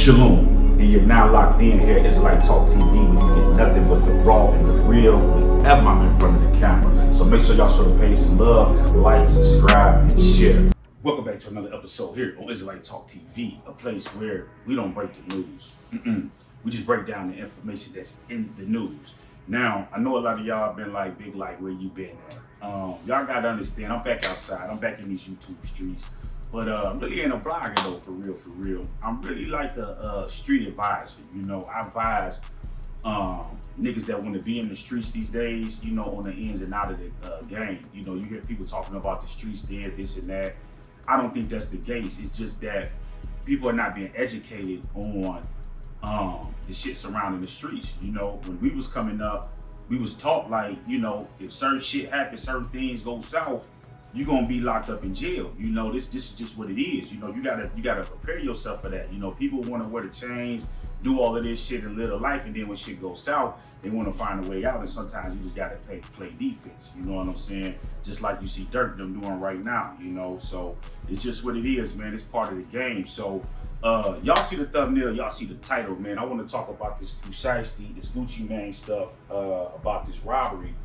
Shalom, and you're now locked in here at Israelite Talk TV, where you get nothing but the raw and the real whenever I'm in front of the camera. So make sure y'all show the page some love, like, subscribe, and share. Welcome back to another episode here on Israelite Talk TV, a place where we don't break the news. We just break down the information that's in the news. Now, I know a lot of y'all have been like, big like, where you been at? Y'all gotta understand, I'm back outside. I'm back in these YouTube streets. But I'm really ain't a blogger though, for real. I'm really like a street advisor. You know, I advise niggas that want to be in the streets these days, you know, on the ins and out of the game. You know, you hear people talking about the streets dead, this and that. I don't think that's the case. It's just that people are not being educated on the shit surrounding the streets. You know, when we was coming up, we was taught like, you know, if certain shit happens, certain things go south, you're gonna be locked up in jail. You know, this is just what it is. You know, you gotta prepare yourself for that. You know, people wanna wear the chains, do all of this shit and live a life, and then when shit goes south, they wanna find a way out, and sometimes you just gotta play defense. You know what I'm saying? Just like you see Dirk them doing right now, you know. So it's just what it is, man. It's part of the game. So y'all see the thumbnail, y'all see the title, man. I wanna talk about this Shiesty, this Gucci Mane stuff, about this robbery.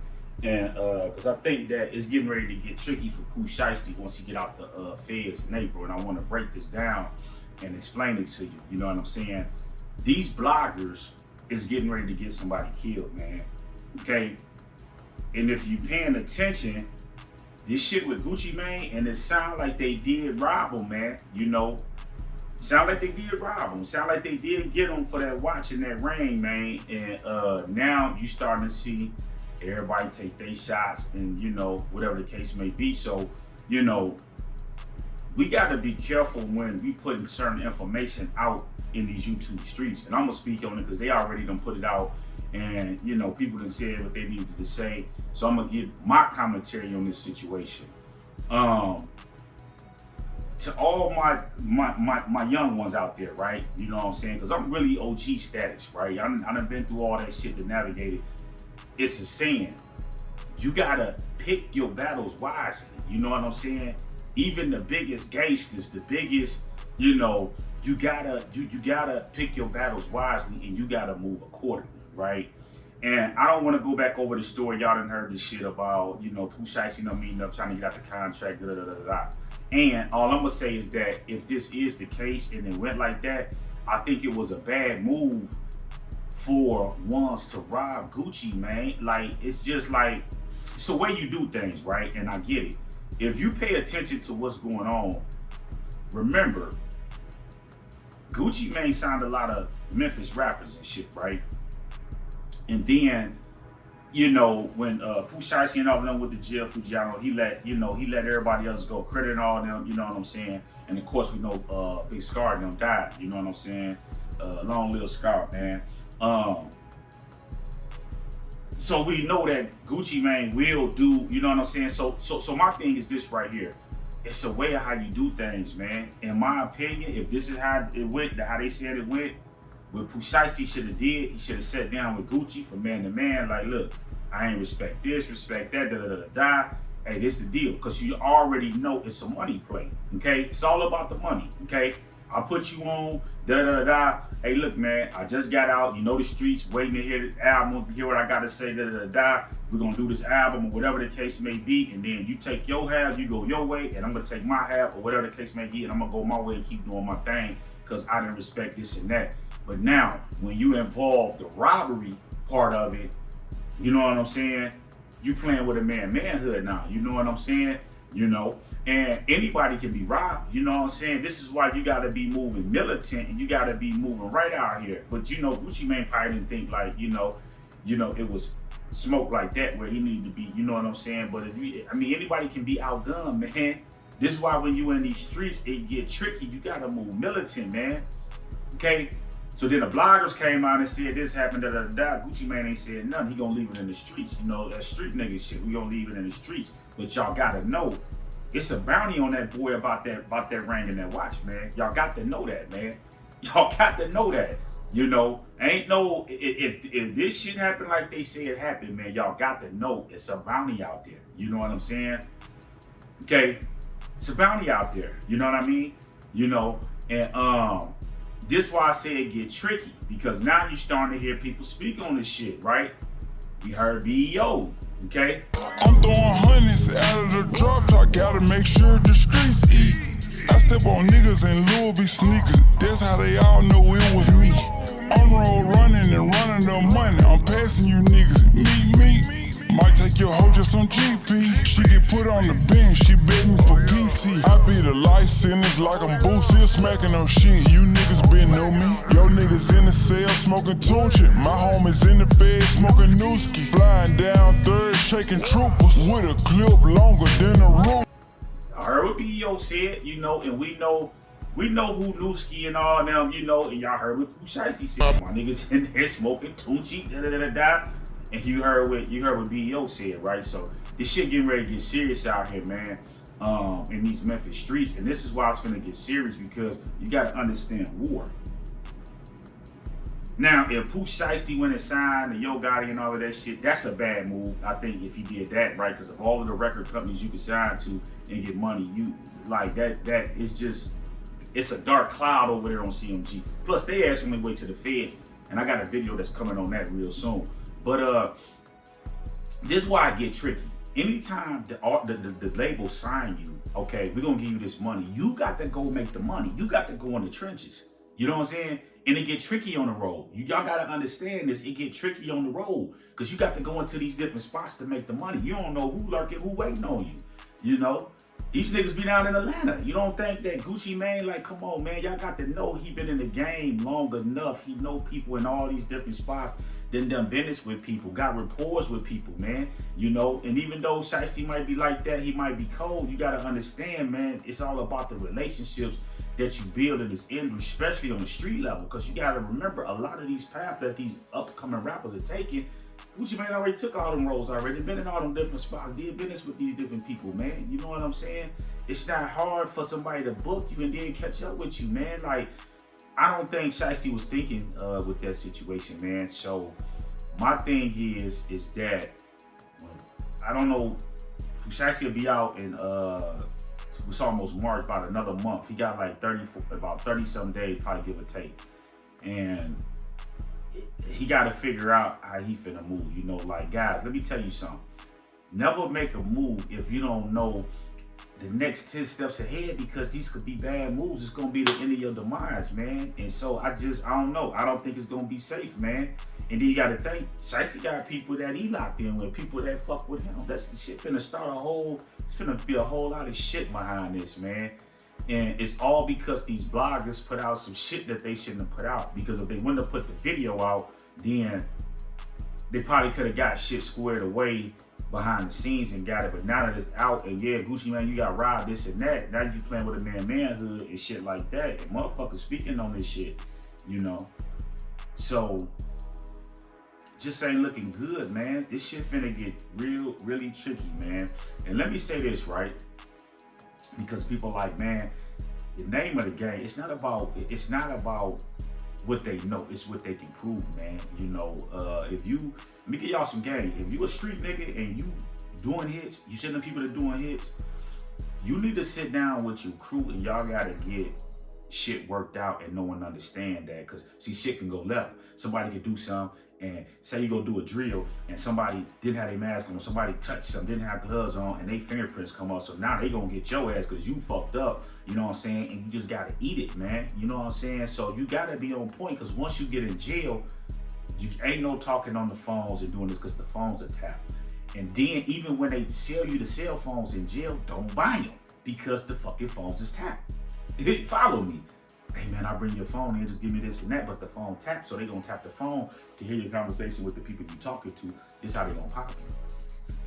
And because I think that it's getting ready to get tricky for Pooh Shiesty once he get out the feds in April, and I want to break this down and explain it to you. You know what I'm saying? These bloggers is getting ready to get somebody killed, man. Okay, and if you paying attention, this shit with Gucci Mane, and it sound like they did rob him, man. You know, sound like they did rob him. Sound like they did get him for that watch and that ring, man. And now you starting to see everybody take their shots, and you know, whatever the case may be. So, you know, we got to be careful when we putting certain information out in these YouTube streets. And I'm gonna speak on it because they already done put it out, and you know, people done said what they needed to say. So I'm gonna give my commentary on this situation. To all my young ones out there, right? You know what I'm saying? Because I'm really OG status, right? I done been through all that shit to navigate it. It's a saying, you gotta pick your battles wisely. You know what I'm saying? Even the biggest gangsters, the biggest, you know, you gotta pick your battles wisely, and you gotta move accordingly, right? And I don't want to go back over the story. Y'all done heard this shit about, you know, Pooh Shiesty meeting up, trying to get out the contract, And all I'm gonna say is that if this is the case and it went like that, I think it was a bad move for ones to rob Gucci, man. Like, it's just like, it's the way you do things, right? And I get it. If you pay attention to what's going on, remember, Gucci Mane signed a lot of Memphis rappers and shit, right? And then, you know, when Pooh Shiesty and all of them with the jail, Fujiano, he let everybody else go, Credit and all of them, you know what I'm saying? And of course, we know Big Scar and them died, you know what I'm saying? Long live Scar, man. So we know that Gucci Mane will do, you know what I'm saying? So my thing is this right here. It's a way of how you do things, man. In my opinion, if this is how it went, how they said it went, what Pooh Shiesty should have did, he should have sat down with Gucci from man to man, like, look, I ain't respect this, respect that, Hey, this is the deal, because you already know it's a money play, okay? It's all about the money, okay? I put you on, Hey, look, man, I just got out. You know the streets, waiting to hear the album, hear what I got to say, We're going to do this album, or whatever the case may be. And then you take your half, you go your way, and I'm going to take my half, or whatever the case may be, and I'm going to go my way and keep doing my thing, because I didn't respect this and that. But now, when you involve the robbery part of it, you know what I'm saying? You playing with a manhood now. You know what I'm saying? You know, and anybody can be robbed. You know what I'm saying? This is why you got to be moving militant, and you got to be moving right out here. But you know, Gucci Mane probably didn't think like, you know, it was smoke like that where he needed to be. You know what I'm saying? But anybody can be outgunned, man. This is why when you in these streets, it get tricky. You got to move militant, man. Okay. So then the bloggers came out and said this happened, Gucci Mane ain't said nothing. He gonna leave it in the streets. You know, that street nigga shit. We gonna leave it in the streets. But y'all gotta know, it's a bounty on that boy about that ring and that watch, man. Y'all got to know that, man. Y'all got to know that. You know, ain't no, if this shit happened like they say it happened, man, y'all got to know it's a bounty out there. You know what I'm saying? Okay, it's a bounty out there. You know what I mean? You know, and this why I say it get tricky, because now you're starting to hear people speak on this shit, right? We heard B.O., okay? I'm throwing hundreds out of the drop top, gotta make sure the streets eat. I step on niggas in Louis V sneakers, that's how they all know it was me. I'm road running and running the money, I'm passing you niggas, me. Might take your hoe just on GP. She get put on the bench, she begging for PT. I be the life sentence like I'm Boosie, smacking on shit. You niggas been know me. Yo niggas in the cell smoking Tunchi. My homies in the bed smoking Nooski. Flying down third, shaking troopers with a clip longer than a roof. I heard what B.O. said, you know, and we know who Nooski and all them, you know, and y'all heard what Pooh Shiesty said. My niggas in there smoking Tunchi, da. And you heard what B.O. said, right? So this shit getting ready to get serious out here, man, in these Memphis streets. And this is why it's gonna get serious, because you gotta understand war. Now, if Pooh Shiesty went and signed the Yo Gotti and all of that shit, that's a bad move, I think, if he did that, right? Because of all of the record companies you can sign to and get money, you like that is just, it's a dark cloud over there on CMG. Plus, they asked me to wait to the feds, and I got a video that's coming on that real soon. But this is why I get tricky. Anytime the label sign you, okay, we're gonna give you this money, you got to go make the money. You got to go in the trenches. You know what I'm saying? And it get tricky on the road. Y'all gotta understand this. It get tricky on the road because you got to go into these different spots to make the money. You don't know who lurking, who waiting on you. You know? These niggas be down in Atlanta. You don't think that Gucci Mane, like, come on, man, y'all got to know he been in the game long enough. He know people in all these different spots. Done business with people, got rapport with people, man. You know, and even though Shiesty might be like that, he might be cold. You gotta understand, man, it's all about the relationships that you build in this industry, especially on the street level. Because you gotta remember, a lot of these paths that these upcoming rappers are taking, Gucci Mane already took all them roles already, been in all them different spots, did business with these different people, man. You know what I'm saying? It's not hard for somebody to book you and then catch up with you, man. Like, I don't think Shiesty was thinking with that situation, man. So my thing is that I don't know, Shiesty will be out in it's almost March, about another month. He got like about 30 some days, probably give or take. And he got to figure out how he finna move. You know, like, guys, let me tell you something. Never make a move if you don't know the next 10 steps ahead, because these could be bad moves. It's gonna be the end of your demise, man. And so I don't know. I don't think it's gonna be safe, man. And then you gotta think, Shiesty got people that he locked in with, people that fuck with him. That's the shit finna start it's finna be a whole lot of shit behind this, man. And it's all because these bloggers put out some shit that they shouldn't have put out. Because if they wouldn't have put the video out, then they probably could have got shit squared away behind the scenes and got it. But now that it's out, and yeah, Gucci Mane, you got robbed, this and that. Now you playing with a manhood and shit like that. And motherfuckers speaking on this shit, you know. So just ain't looking good, man. This shit finna get really tricky, man. And let me say this, right? Because people like, man, the name of the game, it's not about what they know, it's what they can prove, man. You know, let me give y'all some game. If you a street nigga and you doing hits, you sending people to doing hits, you need to sit down with your crew and y'all gotta get shit worked out and no one understand that. Cause see, shit can go left. Somebody can do something, and say you go do a drill and somebody didn't have their mask on, somebody touched something, didn't have gloves on, and they fingerprints come up. So now they gonna get your ass because you fucked up, you know what I'm saying? And you just gotta eat it, man. You know what I'm saying? So you gotta be on point, because once you get in jail, you ain't no talking on the phones and doing this, because the phones are tapped. And then even when they sell you the cell phones in jail, don't buy them, because the fucking phones is tapped. Follow me. Hey man, I bring your phone in, just give me this and that, but the phone tapped, so they gonna tap the phone to hear your conversation with the people you talking to. This how they gonna pop you.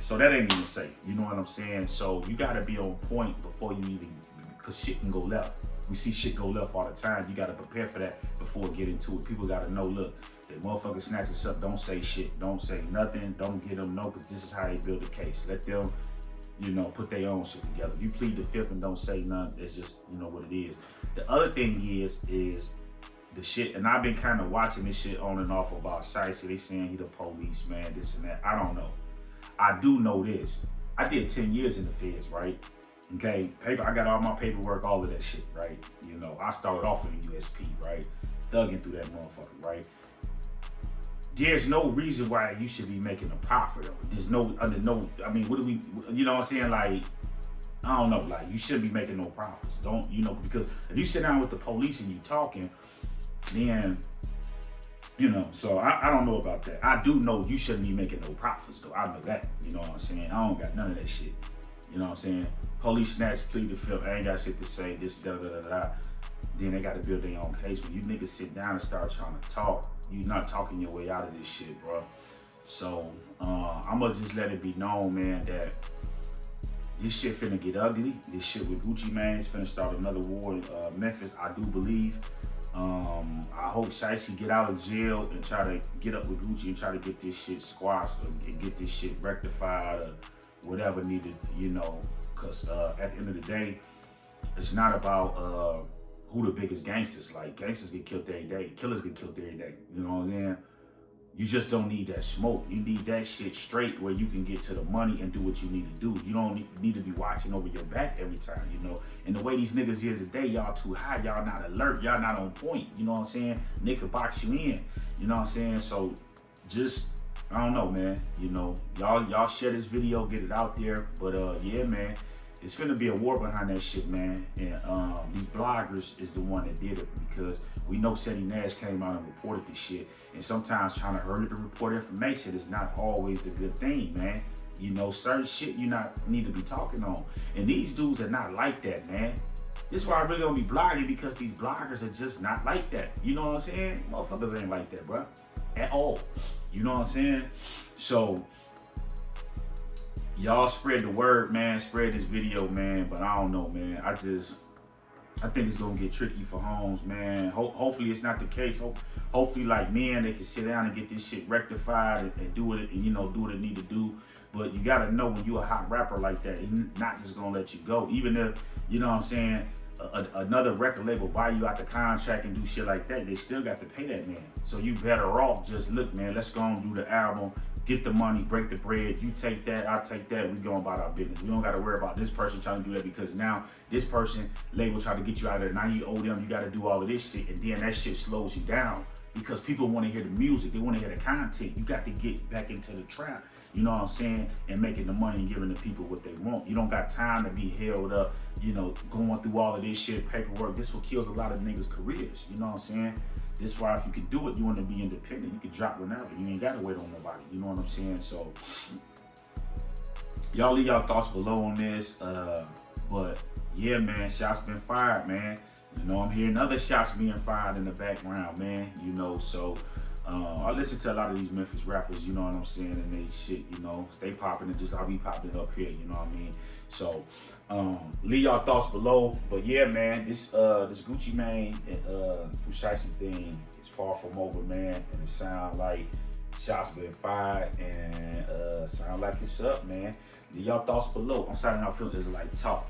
So that ain't even safe, you know what I'm saying? So you gotta be on point before you even, because shit can go left. We see shit go left all the time. You gotta prepare for that before get into it. People gotta know, look, that motherfucker snatch us up, don't say shit, don't say nothing, don't get them know, because this is how they build a case. Let them, you know, put their own shit together. If you plead the fifth and don't say nothing, it's just, you know what it is. The other thing is the shit, and I've been kind of watching this shit on and off about Shiesty. They saying he the police, man, this and that. I don't know. I do know this. I did 10 years in the feds, right? Okay, I got all my paperwork, all of that shit, right? You know, I started off in the USP, right? thugging through that motherfucker, right? There's no reason why you should be making a profit though. There's no, I mean, what do we, you know what I'm saying? Like, I don't know, like, you shouldn't be making no profits. Don't, you know, because if you sit down with the police and you talking, then, you know, so I don't know about that. I do know you shouldn't be making no profits though. I know that, you know what I'm saying? I don't got none of that shit. You know what I'm saying? Police snatch, plead the fifth, I ain't got shit to say, this, da. Then they got to build their own case. When you niggas sit down and start trying to talk, you're not talking your way out of this shit, bro. So, I'ma just let it be known, man, that this shit finna get ugly. This shit with Gucci Mane is finna start another war in Memphis, I do believe. I hope Shiesty get out of jail and try to get up with Gucci and try to get this shit squashed and get this shit rectified or whatever needed, you know, cause at the end of the day, it's not about who the biggest gangsters. Like, gangsters get killed every day, killers get killed every day, you know what I'm saying? You just don't need that smoke. You need that shit straight where you can get to the money and do what you need to do. You don't need to be watching over your back every time, you know? And the way these niggas is today, y'all too high, y'all not alert, y'all not on point, you know what I'm saying? Nigga box you in, you know what I'm saying? So just, I don't know, man, you know, y'all share this video, get it out there, but yeah, man, it's finna be a war behind that shit, man. And these bloggers is the one that did it, because we know Ceddy Nash came out and reported this shit. And sometimes trying to hurry to report information is not always the good thing, man. You know, certain shit you not need to be talking on. And these dudes are not like that, man. This is why I really don't be blogging, because these bloggers are just not like that. You know what I'm saying? Motherfuckers ain't like that, bro. At all. You know what I'm saying? So, y'all spread the word, man. Spread this video, man. But I don't know, man. I think it's gonna get tricky for Holmes, man. Hopefully it's not the case. Hopefully, like, man, they can sit down and get this shit rectified and do it, and, you know, do what it need to do. But you gotta know, when you a hot rapper like that, he's not just gonna let you go. Even if, you know what I'm saying, another record label buy you out the contract and do shit like that, they still got to pay that man. So you better off just, look, man, let's go and do the album, get the money, break the bread. You take that, I take that, we go about our business. We don't got to worry about this person trying to do that, because now this person, label, try to get you out of there. Now you owe them, you got to do all of this shit, and then that shit slows you down, because people want to hear the music, they want to hear the content. You got to get back into the trap, you know what I'm saying, and making the money and giving the people what they want. You don't got time to be held up, you know, going through all of this shit, paperwork. This what kills a lot of niggas' careers, you know what I'm saying? This is why if you can do it, you want to be independent. You can drop whenever. You ain't got to wait on nobody, you know what I'm saying? So, y'all leave y'all thoughts below on this. But yeah, man, shots been fired, man. You know, I'm hearing other shots being fired in the background, man. You know, so I listen to a lot of these Memphis rappers, you know what I'm saying, and they shit, you know, stay popping, and just I'll be popping it up here, you know what I mean? So leave y'all thoughts below. But yeah, man, this Gucci Mane and Shiesty thing is far from over, man, and it sound like shots been fired, and sound like it's up, man. Leave y'all thoughts below. I'm signing off, feeling this like talk.